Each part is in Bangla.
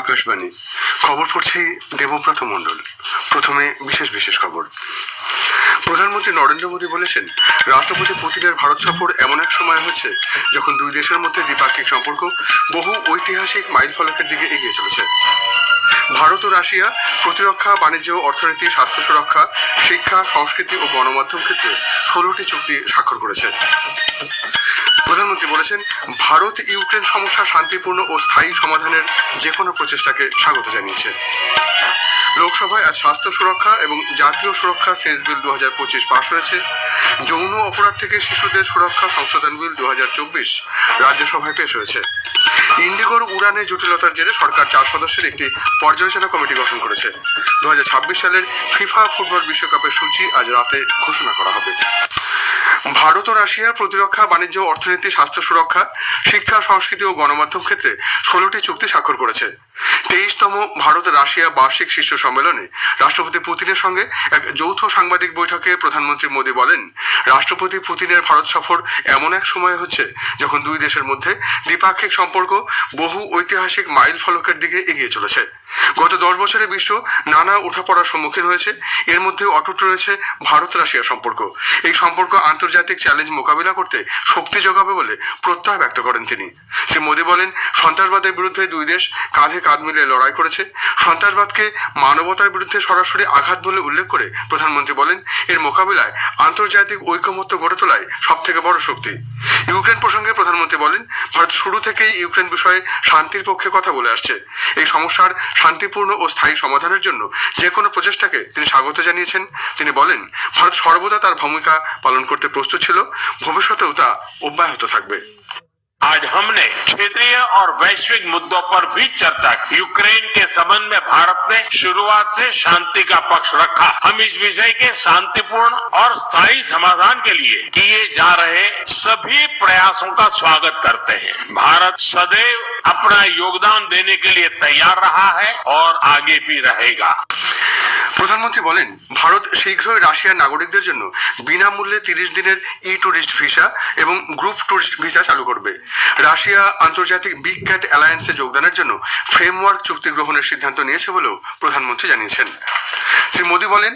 আকাশবাণী খবর পড়ছি দেবব্রত মণ্ডল। প্রথমে বিশেষ বিশেষ খবর। প্রধানমন্ত্রী নরেন্দ্র মোদী বলেছেন, রাষ্ট্রপতি পুতিনের ভারত সফর এমন এক সময় হচ্ছে যখন দুই দেশের মধ্যে দ্বিপাক্ষিক সম্পর্ক বহু ঐতিহাসিক মাইলফলকের দিকে এগিয়ে চলেছে। ভারত ও রাশিয়া প্রতিরক্ষা, বাণিজ্য, অর্থনীতি, স্বাস্থ্য সুরক্ষা, শিক্ষা, সংস্কৃতি ও গণমাধ্যম ক্ষেত্রে 16টি চুক্তি স্বাক্ষর করেছে। প্রধানমন্ত্রী বলেছেন, ভারত ইউক্রেন সমস্যা শান্তিপূর্ণ ও স্থায়ী সমাধানের যে কোনো প্রচেষ্টাকে স্বাগত জানিয়েছে। লোকসভায় আজ স্বাস্থ্য সুরক্ষা এবং জাতীয় সুরক্ষা সেস বিল 2025 পাশ হয়েছে। যৌন অপরাধ থেকে শিশুদের সুরক্ষা সংশোধন বিল 2024 রাজ্যসভায় পেশ হয়েছে। ইন্ডিগোর উড়ানে জটিলতার জেরে সরকার 4 সদস্যের একটি পর্যালোচনা কমিটি গঠন করেছে। 2026 সালের ফিফা ফুটবল বিশ্বকাপের সূচি আজ রাতে ঘোষণা করা হবে। ভারত ও রাশিয়ার প্রতিরক্ষা, বাণিজ্য, অর্থনীতি, স্বাস্থ্য সুরক্ষা, শিক্ষা, সংস্কৃতি ও গণমাধ্যম ক্ষেত্রে 16টি চুক্তি স্বাক্ষর করেছে। 23তম ভারত রাশিয়া বার্ষিক শীর্ষ সম্মেলনে রাষ্ট্রপতি পুতিনের সঙ্গে এক যৌথ সাংবাদিক বৈঠকে প্রধানমন্ত্রী মোদী বলেন, রাষ্ট্রপতি পুতিনের ভারত সফর এমন এক সময় হচ্ছে যখন দুই দেশের মধ্যে দ্বিপাক্ষিক সম্পর্ক বহু ঐতিহাসিক মাইল ফলকের দিকে এগিয়ে চলেছে। গত 10 বছরে বিশ্ব নানা ওঠাপড়ার সম্মুখীন হয়েছে। এর মধ্যে অটুট রয়েছে ভারত রাশিয়া সম্পর্ক। এই সম্পর্ক আন্তর্জাতিক চ্যালেঞ্জ মোকাবিলা করতে শক্তি যোগাবে বলে প্রত্যয় ব্যক্ত করেন তিনি। শ্রী মোদী বলেন, সন্ত্রাসবাদের বিরুদ্ধে দুই দেশ কাঁধে কাঁধ মিলিয়ে লড়াই করেছে। সন্ত্রাসবাদকে মানবতার বিরুদ্ধে সরাসরি আঘাত বলে উল্লেখ করে প্রধানমন্ত্রী বলেন, এর মোকাবিলায় আন্তর্জাতিক ঐকমত্য গড়ে তোলায় সবথেকে বড় শক্তি। ইউক্রেন প্রসঙ্গে প্রধানমন্ত্রী বলেন, ভারত শুরু থেকেই ইউক্রেন বিষয়ে শান্তির পক্ষে কথা বলে আসছে। এই সমস্যার শান্তিপূর্ণ ও স্থায়ী সমাধানের জন্য যে কোনো প্রচেষ্টাকে তিনি স্বাগত জানিয়েছেন। তিনি বলেন, ভারত সর্বদা তার ভূমিকা পালন করতে প্রস্তুত ছিল, ভবিষ্যতেও তা অব্যাহত থাকবে। आज हमने क्षेत्रीय और वैश्विक मुद्दों पर भी चर्चा की। यूक्रेन के संबंध में भारत ने शुरुआत से शांति का पक्ष रखा। हम इस विषय के शांतिपूर्ण और स्थायी समाधान के लिए किए जा रहे सभी प्रयासों का स्वागत करते हैं। भारत सदैव अपना योगदान देने के लिए तैयार रहा है और आगे भी रहेगा। প্রধানমন্ত্রী বলেন, ভারত শীঘ্রই রাশিয়ার নাগরিকদের জন্য বিনামূল্যে 30 দিনের ই ট্যুরিস্ট ভিসা এবং গ্রুপ ট্যুরিস্ট ভিসা চালু করবে। রাশিয়া আন্তর্জাতিক বিগ ক্যাট অ্যালায়েন্সে যোগদানের জন্য ফ্রেমওয়ার্ক চুক্তি গ্রহণের সিদ্ধান্ত নিয়েছে বলেও প্রধানমন্ত্রী জানিয়েছেন। শ্রী মোদী বলেন,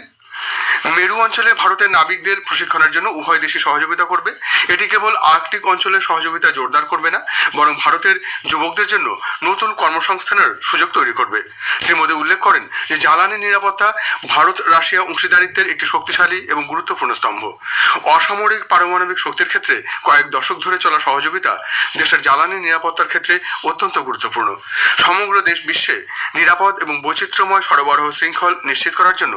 মেরু অঞ্চলে ভারতের নাবিকদের প্রশিক্ষণের জন্য উভয় দেশই সহযোগিতা করবে। এটি কেবল আর্কটিক অঞ্চলের সহযোগিতা জোরদার করবে না, বরং ভারতের যুবকদের জন্য নতুন কর্মসংস্থানের সুযোগ তৈরি করবে। শ্রী মোদী উল্লেখ করেন যে জ্বালানি নিরাপত্তা ভারত রাশিয়া অংশীদারিত্বের একটি শক্তিশালী এবং গুরুত্বপূর্ণ স্তম্ভ। অসামরিক পারমাণবিক শক্তির ক্ষেত্রে কয়েক দশক ধরে চলা সহযোগিতা দেশের জ্বালানি নিরাপত্তার ক্ষেত্রে অত্যন্ত গুরুত্বপূর্ণ। সমগ্র বিশ্বে নিরাপদ এবং বৈচিত্র্যময় সরবরাহ শৃঙ্খল নিশ্চিত করার জন্য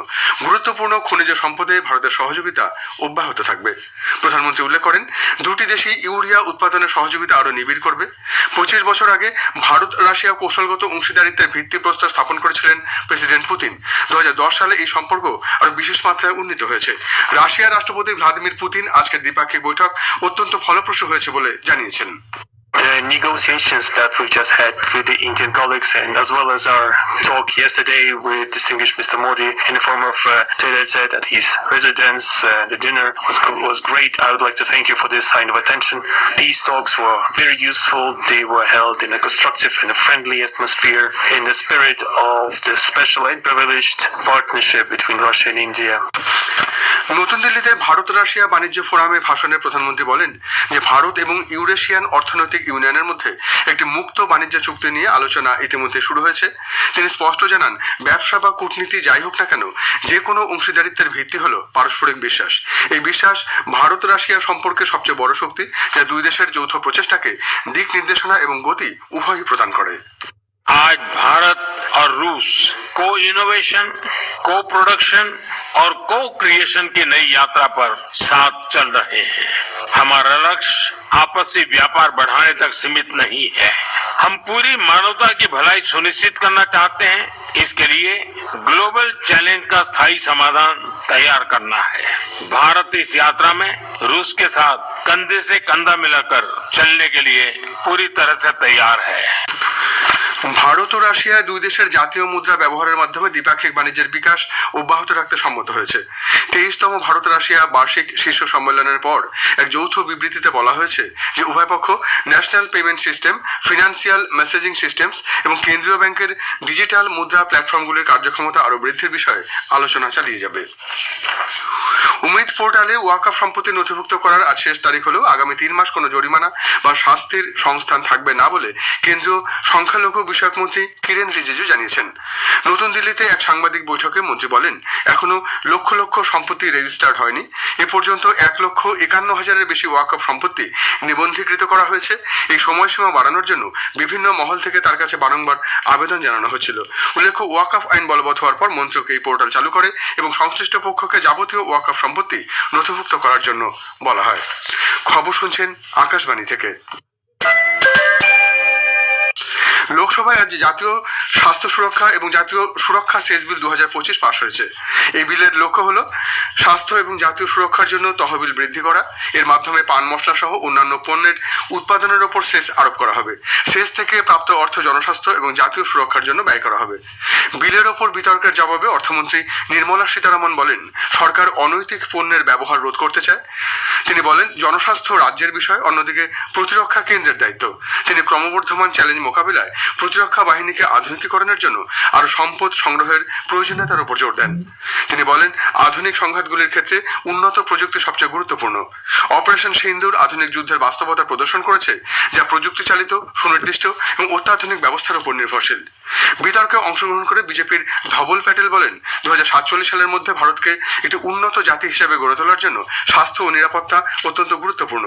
গুরুত্বপূর্ণ খনিজ সম্পদে ভারতের সহযোগিতা অব্যাহত থাকবে। প্রধানমন্ত্রী উল্লেখ করেন, দুটি দেশই ইউরিয়া উৎপাদনের সহযোগিতা আরও নিবিড় করবে। 25 বছর আগে ভারত রাশিয়া কৌশলগত অংশীদারিত্বের ভিত্তিপ্রস্তর স্থাপন করেছিলেন প্রেসিডেন্ট পুতিন। 2010 সালে এই সম্পর্ক আরও বিশেষ মাত্রায় উন্নীত হয়েছে। রাশিয়ার রাষ্ট্রপতি ভ্লাদিমির পুতিন আজকের দ্বিপাক্ষিক বৈঠক অত্যন্ত ফলপ্রসূ হয়েছে বলে জানিয়েছেন। The negotiations that we've just had with the Indian colleagues, and as well as our talk yesterday with distinguished Mr. Modi in the form of TLZ at his residence, the dinner was great. I would like to thank you for this sign of attention. These talks were very useful. They were held in a constructive and a friendly atmosphere in the spirit of the special and privileged partnership between Russia and India. নতুন দিল্লিতে ভারত রাশিয়া বাণিজ্য ফোরামে ভাষণে প্রধানমন্ত্রী বলেন যে ভারত এবং ইউরেশিয়ান অর্থনৈতিক ইউনিয়নের মধ্যে একটি মুক্ত বাণিজ্য চুক্তি নিয়ে আলোচনা ইতিমধ্যে শুরু হয়েছে। তিনি স্পষ্ট জানান, ব্যবসা বা কূটনীতি যাই হোক না কেন, যে কোনো অংশীদারিত্বের ভিত্তি হলো পারস্পরিক বিশ্বাস। এই বিশ্বাস ভারত রাশিয়া সম্পর্কে সবচেয়ে বড় শক্তি, যা দুই দেশের যৌথ প্রচেষ্টাকে দিক নির্দেশনা এবং গতি উভয়ই প্রদান করে। आज भारत और रूस को इनोवेशन, को प्रोडक्शन और को क्रिएशन की नई यात्रा पर साथ चल रहे हैं। हमारा लक्ष्य आपसी व्यापार बढ़ाने तक सीमित नहीं है। हम पूरी मानवता की भलाई सुनिश्चित करना चाहते हैं। इसके लिए ग्लोबल चैलेंज का स्थायी समाधान तैयार करना है। भारत इस यात्रा में रूस के साथ कंधे से कंधा मिलाकर चलने के लिए पूरी तरह से तैयार है। ভারত ও রাশিয়া দুই দেশের জাতীয় মুদ্রা ব্যবহারের মাধ্যমে দ্বিপাক্ষিক বাণিজ্যের বিকাশ অব্যাহত রাখতে সম্মত হয়েছে। 23তম ভারত রাশিয়া বার্ষিক শীর্ষ সম্মেলনের পর এক যৌথ বিবৃতিতে বলা হয়েছে যে উভয় পক্ষ national payment system, financial messaging systems এবং কেন্দ্রীয় ব্যাংকের ডিজিটাল মুদ্রা প্ল্যাটফর্মগুলির কার্যক্ষমতা আরও বৃদ্ধির বিষয়ে আলোচনা চালিয়ে যাবে। উমিদ পোর্টালে ওয়াকফ সম্পত্তি নথিভুক্ত করার আজ শেষ তারিখ হলেও আগামী 3 মাস কোনো জরিমানা বা শাস্তির সংস্থান থাকবে না বলে কেন্দ্রীয় সংখ্যালঘু বিষয়ক মন্ত্রী কিরেন রিজিজু জানিয়েছেন। নতুন দিল্লিতে এক সাংবাদিক বৈঠকে মন্ত্রী বলেন, এখনো লক্ষ লক্ষ সম্পত্তি রেজিস্টার্ড হয়নি। এ পর্যন্ত 1,51,000-এর বেশি ওয়াকফ সম্পত্তি নিবন্ধীকৃত করা হয়েছে। এই সময়সীমা বাড়ানোর জন্য বিভিন্ন মহল থেকে তার কাছে বারংবার আবেদন জানানো হচ্ছিল। উল্লেখ্য, ওয়াকফ আইন বলবৎ হওয়ার পর মন্ত্রক এই পোর্টাল চালু করে এবং সংশ্লিষ্ট পক্ষকে যাবতীয় ওয়াকফ সম্পত্তি নথিভুক্ত করার জন্য বলা হয়। খবর শুনছেন আকাশবাণী থেকে। লোকসভায় আজ জাতীয় স্বাস্থ্য সুরক্ষা এবং জাতীয় সুরক্ষা সেচ বিল 2025 পাশ হয়েছে। এই বিলের লক্ষ্য হল স্বাস্থ্য এবং জাতীয় সুরক্ষার জন্য তহবিল বৃদ্ধি করা। এর মাধ্যমে পান মশলা সহ অন্যান্য পণ্যের উৎপাদনের ওপর সেস আরোপ করা হবে। সেস থেকে প্রাপ্ত অর্থ জনস্বাস্থ্য এবং জাতীয় সুরক্ষার জন্য ব্যয় করা হবে। বিলের ওপর বিতর্কের জবাবে অর্থমন্ত্রী নির্মলা সীতারামন বলেন, সরকার অনৈতিক পণ্যের ব্যবহার রোধ করতে চায়। তিনি বলেন, জনস্বাস্থ্য রাজ্যের বিষয়, অন্যদিকে প্রতিরক্ষা কেন্দ্রের দায়িত্ব। তিনি ক্রমবর্ধমান চ্যালেঞ্জ মোকাবিলায় প্রতিরক্ষা বাহিনীকে আধুনিকীকরণের জন্য আরো সম্পদ সংগ্রহের প্রয়োজনীয়তার উপর জোর দেন। তিনি বলেন, আধুনিক সংঘাতগুলির ক্ষেত্রে উন্নত প্রযুক্তি সবচেয়ে গুরুত্বপূর্ণ। অপারেশন সিন্দুর আধুনিক যুদ্ধের বাস্তবতা প্রদর্শন করেছে, যা প্রযুক্তি চালিত, সুনির্দিষ্ট এবং অত্যাধুনিক ব্যবস্থার উপর নির্ভরশীল। বিতর্কে অংশগ্রহণ করে বিজেপির ধবল প্যাটেল বলেন, 2047 সালের মধ্যে ভারতকে একটি উন্নত জাতি হিসেবে গড়ে তোলার জন্য স্বাস্থ্য ও নিরাপত্তা অত্যন্ত গুরুত্বপূর্ণ।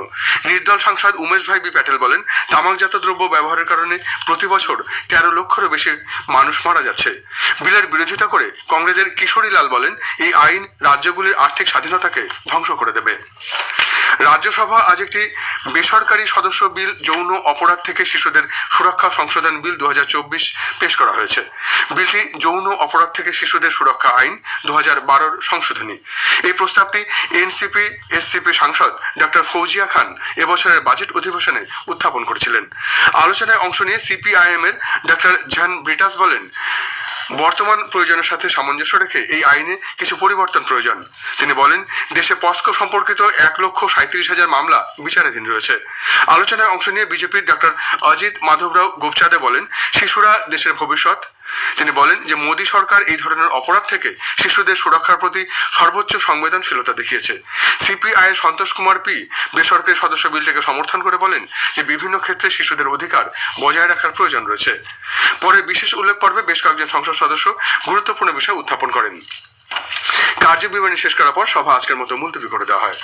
নির্দল সাংসদ উমেশ ভাই বি প্যাটেল বলেন, তামাকজাত দ্রব্য ব্যবহারের কারণে প্রতি বছর 13 লক্ষেরও বেশি মানুষ মারা যাচ্ছে। বিলের বিরোধিতা করে কংগ্রেসের কিশোরী লাল বলেন, এই আইন রাজ্যগুলির আর্থিক স্বাধীনতাকে ধ্বংস করে দেবে। রাজ্যসভা আজ একটি বেসরকারি সদস্য বিল যৌন অপরাধ থেকে শিশুদের সুরক্ষা সংশোধন বিল 2024 পেশ করা হয়েছে। বিলটি যৌন অপরাধ থেকে শিশুদের সুরক্ষা আইন 2012 সংশোধনী। এই প্রস্তাবটি এনসিপি এসসিপি সাংসদ ডক্টর ফৌজিয়া খান এবছরের বাজেট অধিবেশনে উত্থাপন করেছিলেন। আলোচনায় অংশ নিয়ে সিপিআইএম এর ডক্টর ঝান ব্রিটাস বলেন, বর্তমান প্রয়োজনের সাথে সামঞ্জস্য রেখে এই আইনে কিছু পরিবর্তন প্রয়োজন। তিনি বলেন, দেশে পস্কো সম্পর্কিত 1,37,000 মামলা বিচারাধীন রয়েছে। আলোচনায় অংশ নিয়ে বিজেপির ডক্টর অজিত মাধবরাও গোপচাঁদে বলেন, শিশুরা দেশের ভবিষ্যৎ। তিনি বলেন যে মোদী সরকার এই ধরনের অপরাধ থেকে শিশুদের সুরক্ষার প্রতি সর্বোচ্চ সংবেদনশীলতা দেখিয়েছে। সিপিআই সন্তোষ কুমার পি বেসরকারি সদস্য বিলটিকে সমর্থন করে বলেন যে বিভিন্ন ক্ষেত্রে শিশুদের অধিকার বজায় রাখার প্রয়োজন রয়েছে। পরে বিশেষ উল্লেখ পর্বে বেশ কয়েকজন সংসদ সদস্য গুরুত্বপূর্ণ বিষয় উত্থাপন করেন। কার্যবিবরণী শেষ করার পর সভা আজকের মতো মুলতবি করে দেওয়া হয়।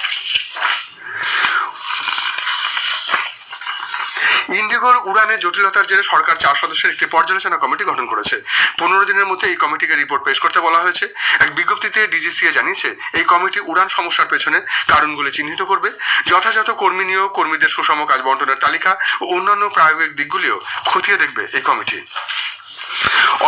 ইন্ডিগোর উড়ানে জটিলতার জেরে সরকার 4 সদস্যের একটি পর্যালোচনা কমিটি গঠন করেছে। 15 দিনের মধ্যে এই কমিটিকে রিপোর্ট পেশ করতে বলা হয়েছে। এক বিজ্ঞপ্তিতে ডিজিসিএ জানিয়েছে, এই কমিটি উড়ান সমস্যার পেছনে কারণগুলি চিহ্নিত করবে। যথাযথ কর্মী নিয়োগ, কর্মীদের সুষম কাজ বন্টনের তালিকা ও অন্যান্য প্রায়োগিক দিকগুলিও খতিয়ে দেখবে এই কমিটি।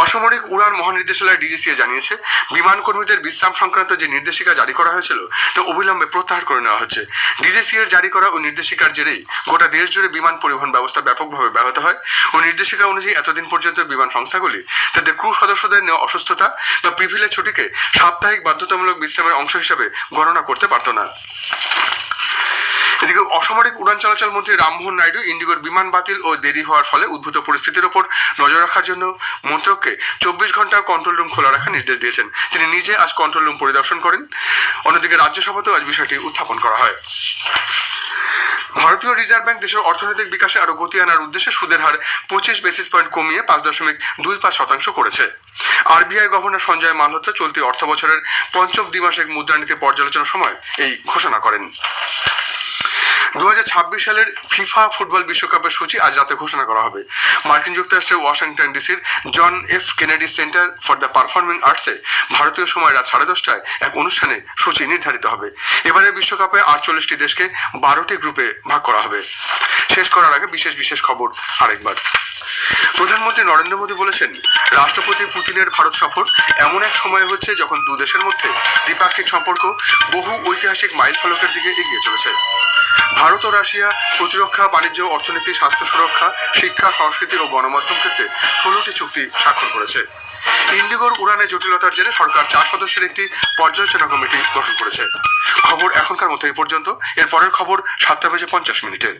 অসামরিক উড়ান মহানির্দেশালয় ডিজিসিএ জানিয়েছে, বিমান কর্মীদের বিশ্রাম সংক্রান্ত যে নির্দেশিকা জারি করা হয়েছিল তা অবিলম্বে প্রত্যাহার করে নেওয়া হচ্ছে। ডিজিসিএর জারি করা ওই নির্দেশিকার জেরেই গোটা দেশ জুড়ে বিমান পরিবহন ব্যবস্থা ব্যাপকভাবে ব্যাহত হয়। ওই নির্দেশিকা অনুযায়ী এতদিন পর্যন্ত বিমান সংস্থাগুলি তাদের ক্রু সদস্যদের নেওয়া অসুস্থতা বা প্রিভিলেজ ছুটিকে সাপ্তাহিক বাধ্যতামূলক বিশ্রামের অংশ হিসেবে গণনা করতে পারত না। এদিকে অসামরিক উড়ান চলাচল মন্ত্রী রামমোহন নাইডু ইন্ডিগোর বিমান বাতিল ও দেরি হওয়ার ফলে উদ্ভূত পরিস্থিতির ওপর নজর রাখার জন্য মন্ত্রককে 24 ঘন্টা কন্ট্রোল রুম খোলা রাখার নির্দেশ দিয়েছেন। তিনি নিজে আজ কন্ট্রোল রুম পরিদর্শন করেন। অন্যদিকে রাজ্যসভাতেও আজ বিষয়টি উত্থাপন করা হয়। ভারতীয় রিজার্ভ ব্যাংক দেশের অর্থনৈতিক বিকাশে আরো গতি আনার উদ্দেশ্যে সুদের হার 25 বেসিস পয়েন্ট কমিয়ে 5.25% করেছে। আরবিআই গভর্নর সঞ্জয় মালহোত্রা চলতি অর্থ বছরের পঞ্চম দ্বিমাসিক মুদ্রানীতি পর্যালোচনার সময় এই ঘোষণা করেন। 2026 সালের ফিফা ফুটবল বিশ্বকাপের সূচি আজ রাতে ঘোষণা করা হবে। মার্কিন যুক্তরাষ্ট্রের ওয়াশিংটন ডিসির John F Kennedy centre for the performing আর্টসে ভারতীয় সময় রাত 10:30টায় এক অনুষ্ঠানে সূচি নির্ধারিত হবে। এবারে বিশ্বকাপে 48টি দেশকে 12টি গ্রুপে ভাগ করা হবে। শেষ করার আগে বিশেষ খবর আরেকবার। প্রধানমন্ত্রী নরেন্দ্র মোদী বলেছেন, রাষ্ট্রপতি পুতিনের ভারত সফর এমন এক সময় হচ্ছে যখন দু দেশের মধ্যে দ্বিপাক্ষিক সম্পর্ক বহু ঐতিহাসিক মাইল ফলকের দিকে এগিয়ে চলেছে। ভারত ও রাশিয়া প্রতিরক্ষা, বাণিজ্য, অর্থনীতি, স্বাস্থ্য সুরক্ষা, শিক্ষা, সংস্কৃতি ও গণমাধ্যম ক্ষেত্রে 16টি চুক্তি স্বাক্ষর করেছে। ইন্ডিগোর উড়ানে জটিলতার জেরে সরকার 4 সদস্যের একটি পর্যালোচনা কমিটি গঠন করেছে। খবর এখনকার মতো এই পর্যন্ত। এর পরের খবর 7:50 মিনিটে।